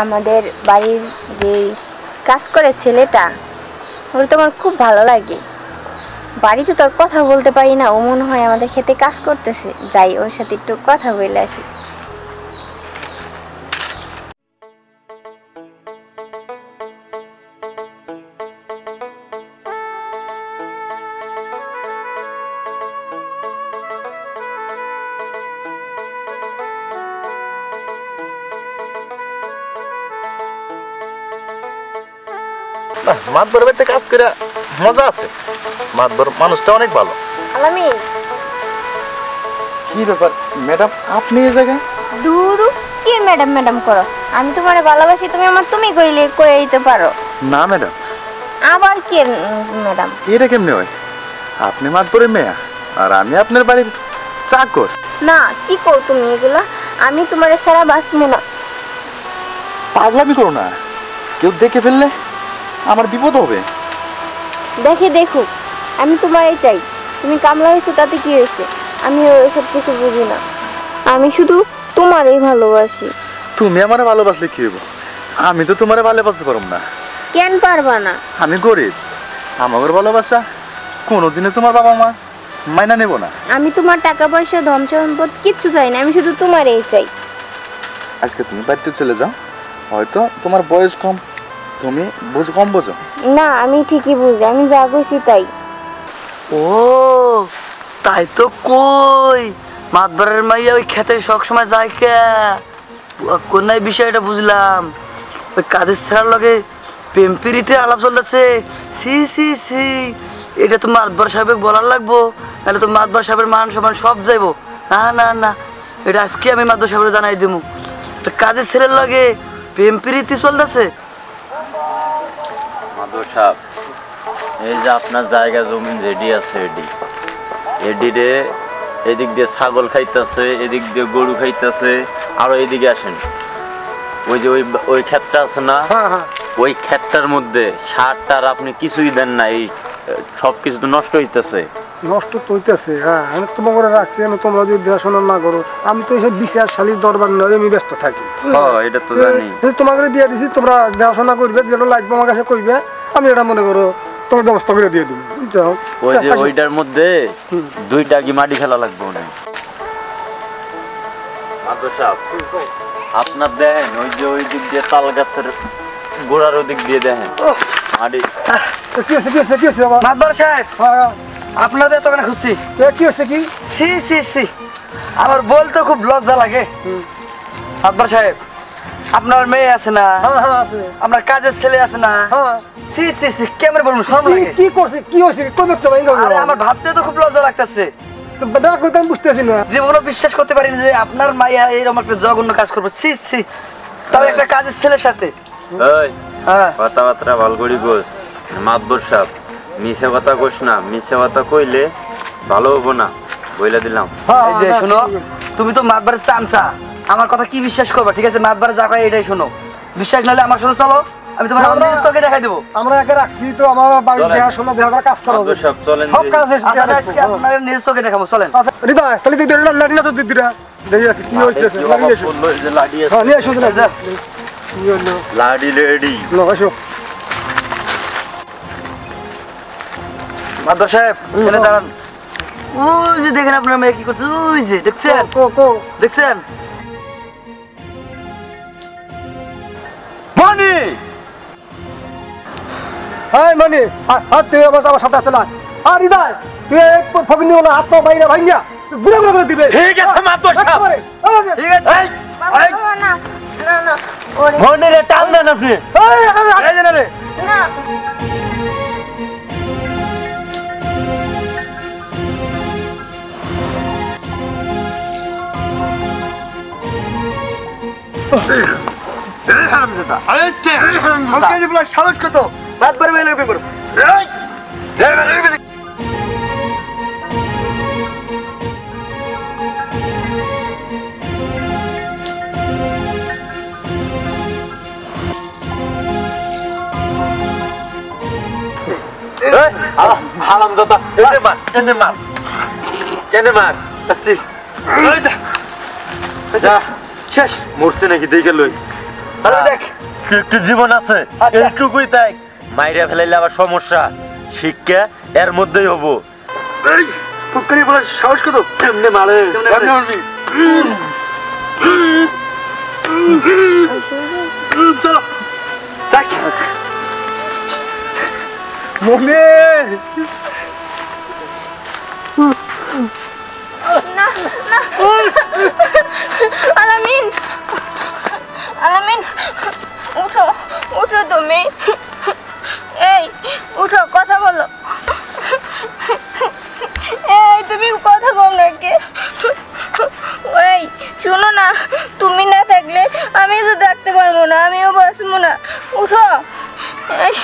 আমাদের বাড়ির যে কাজ করে ছেলেটা, ওর তো আমার খুব ভালো লাগে। বাড়িতে তো আর কথা বলতে পারি না, ও মনে হয় আমাদের খেতে কাজ করতেছে। যাই, ওর সাথে একটু কথা বলে আসি। মাতবর বাড়িতে কাজ করে মজা আছে। মাতবর মানুষটা অনেক ভালো। আলামিন, কি ব্যাপার ম্যাডাম, আপনি এই জায়গায়? দূর, কি ম্যাডাম ম্যাডাম করো? আমি তোমারে ভালোবাসি, তুমি আমার তুমি কইলে কয়ে দিতে পারো। না ম্যাডাম। আবার কি ম্যাডাম? এটা কেমনে হয়? আপনি মাতবরের মেয়া আর আমি আপনার বাড়ির চাকর। না, কি কর তুমি এগুলা? আমি তোমারে সারা বাঁচবো না। পাগলামি করো না, কেউ দেখে ফেললে আমার বিপদ হবে। দেখুক, আমি তোমারই চাই। তুমি কামলা হয়েছো তাতে কি হয়েছে? আমি ওইসব কিছু বুঝি না, আমি শুধু তোমারই ভালোবাসি। তুমি আমারে ভালোবাসলে কি হইব? আমি তো তোমারে ভালোবাসতে পারব না। কেন পারবা না? আমি গরিব, আমার ভালোবাসা কোনোদিনে তোমার বাবা মা মাইনা নেব না। আমি তোমার টাকা পয়সা ধন সম্পদ কিচ্ছু চাই না, আমি শুধু তোমারই চাই। আজকে তুমি বাড়িতে চলে যাও, হয়তো তোমার বয়স কম, তুমি কম বোঝো। না, আমি ঠিকই বুঝি, আমি যা কইছি তাই। ও তাই তো কই, মাতবরের মাইয়া ওই খেতে সব সময় যায় কে? কোনায় বিষয়টা বুঝলাম, ওই কাজের ছেড়ার লগে প্রেম প্রীতিতে আলাপ চলতেছে। সি সি সি, এটা তো মাতবর সাহেব বলার লাগবো, নাহলে তো মাতবর সাহেবের মান সম্মান সব যাইবো। না না না, এটা আজকে আমি মাতবর সাহেবের জানাই দেবো, কাজের ছেলের লগে প্রেম প্রীতি চলতেছে। মাধব সাহেব, এই যে আপনার জায়গা জমি রেডি আছে, এডিরে এদিক দিয়ে ছাগল খাইতেছে, এদিক দিয়ে গরু খাইতেছে, আরো এদিকে আসেন, ওই যে ওই ক্ষেতটা আছে না, ওই ক্ষেতটার মধ্যে সারটার আপনি কিছুই দেন না, এই সব কিছু তো নষ্ট হইতেছে। নষ্ট তো হইতেছে, হ্যাঁ, আমি তোমার করে রাখছি, আমি তোমরা যদি দেখাশোনা না করো, আমি তো এইসব বিচার সালিশ দরবার নয়, আমি ব্যস্ত থাকি। এটা তো জানি। তোমাকে দিয়ে দিছি, তোমরা দেখাশোনা করবে, যেটা লাগবে আমার কাছে কইবে, আমি এটা মনে করো তোমার ব্যবস্থা করে দিয়ে দিব। যাও, ওই যে ওইটার মধ্যে 2টা কি মাটি ফেলা লাগবে না? মাধব সাহেব, আপনার দেখেন ওই যে ওই দিক দিয়ে তাল গাছের গোড়ার ওদিক দিয়ে দেখেন মাটি। কি হচ্ছে, কি হচ্ছে, কি হচ্ছে? মাতবর সাহেব, আপনাদের তো ওখানে খুঁজছি। কি হচ্ছে? কি সি সি সি, আমার বলতে খুব লজ্জা লাগে। মাতবর সাহেব, আপনার মেয়ে আছে না? আছে। আপনার কাজের ছেলে আছে না? সি সি সি, কেমন বলুন, শরম লাগে। কি করছে, কি হয়েছে? আরে আমার ভাবতে তো খুব লজ্জা লাগতেছে, আমি বুঝতেছি না, জীবনও বিশ্বাস করতে পারিনি যে আপনার মাইয়া এইরকম একটা জঘন্য কাজ করবে। সি সি, তাও একটা কাজের ছেলের সাথে। কথাবার্তা ভালো করি গোস। মাতবর সাহেব, মিছে কথা কোস না, মিছে কথা কইলে ভালো হবো না, বইলা দিলাম। এই যে শোনো, তুমি তো মাতবারের চামচা, আমার কথা কি বিশ্বাস করবা? ঠিক আছে, মাতবারে যা কয় এটাই শোনো, বিশ্বাস নাহলে আমার সাথে চলো, আমি তোমার নিজের চোখে দেখাই দেবো। আমরা একে রাখছি তো, আমার বাড়ি দেখাশোনা দেখা কাজ করা হবে। সব চলেন, সব কাজ আজকে আপনার নিজের চোখে দেখাবো, চলেন। হৃদয়, তাহলে তুই লাঠি না তো দিদিরা দেখি আছে কি হয়েছে। লাডি লেডি মাধব সাহেব, এখানে দাঁড়ান। ওই যে দেখেন আপনার মেয়ে কি করছে, ওই যে দেখছেন, দেখছেন? মানি হ্যাঁ মানে, আর তুই আমার সাথে আসতে না। আর হৃদয়, তুই ফকির নিও না, হাত পা বাইরে ভাঙ্গা গুড়া গুড়া করে দিবে। ঠিক আছে মাতবর সাহেব, ঠিক আছে। না না না, ওরে মনে টান দেন আপনি। না। সাহস কত, রাতবার মেয়ে করো। হারামজাদা, এনে মার, কেনে মার। শেষ মরছে নাকি দেখে লই। আরে দেখ একটু জীবন আছে আচ্ছা। এইটুকুই তাই মাইরা ফেলাইলে আবার সমস্যা শিক্ষা এর মধ্যেই হবো এই ফুকরি বলে সাহস কত কেমনে মারে কেমনে মারবি চলো যাক মনে আলামিন আলামিন উঠো উঠো তুমি এই উঠো কথা বলো এই তুমি কথা বল না কে এই শোনো না তুমি না থাকলে আমি তো থাকতে পারবো না আমিও বাঁচবো না উঠো এই